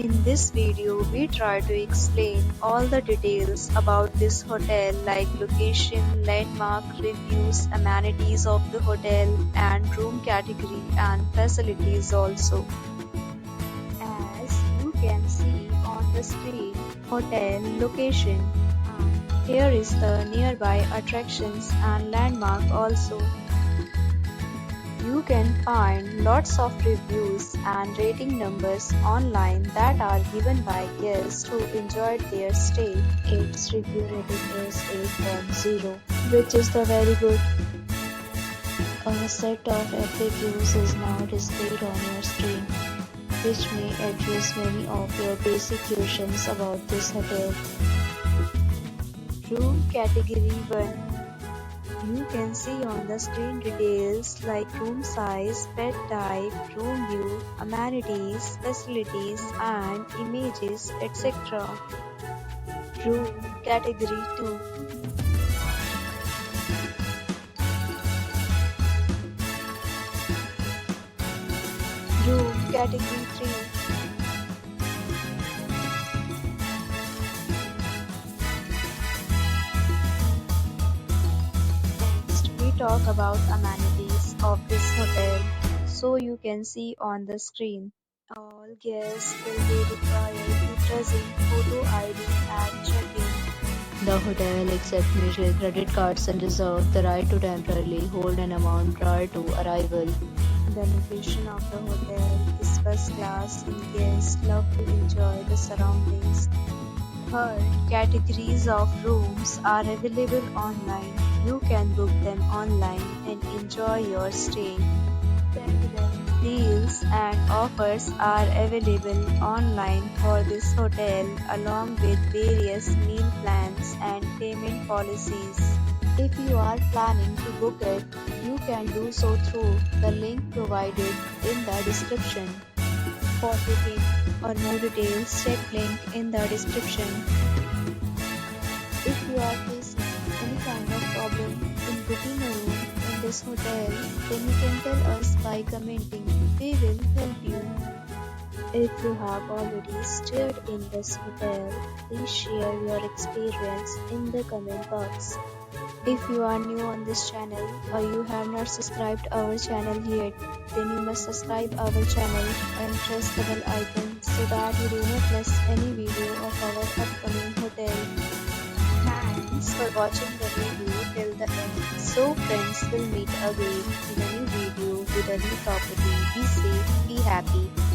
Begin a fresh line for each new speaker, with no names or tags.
In this video, we try to explain all the details about this hotel like location, landmark, reviews, amenities of the hotel, and room category and facilities also. As you can see on the screen, hotel location. And here is the nearby attractions and landmark also. You can find lots of reviews and rating numbers online that are given by guests who enjoyed their stay. Its review rating is 8.0, which is the very good. A set of FAQs is now displayed on your screen, which may address many of your basic questions about this hotel. Room Category 1. You can see on the screen details like room size, bed type, room view, amenities, facilities and images, etc. Room Category 2. Room Category 3. Talk about amenities of this hotel, so you can see on the screen. All guests will be required to present photo ID at check-in. The hotel accepts major credit cards and reserves the right to temporarily hold an amount prior to arrival. The location of the hotel is first class and guests love to enjoy the surroundings. Third, categories of rooms are available online. You can book them online and enjoy your stay. Deals and offers are available online for this hotel along with various meal plans and payment policies. If you are planning to book it, you can do so through the link provided in the description. For booking or more details, check link in the description. If you are facing any kind of problem in booking a room in this hotel, then you can tell us by commenting. We will help you. If you have already stayed in this hotel, please share your experience in the comment box. If you are new on this channel or you have not subscribed our channel yet, then you must subscribe our channel and press the bell icon so that you do not miss any video of our upcoming hotel. Thanks for watching the video till the end. So friends, will meet again in a new video with a new property. Be safe, be happy.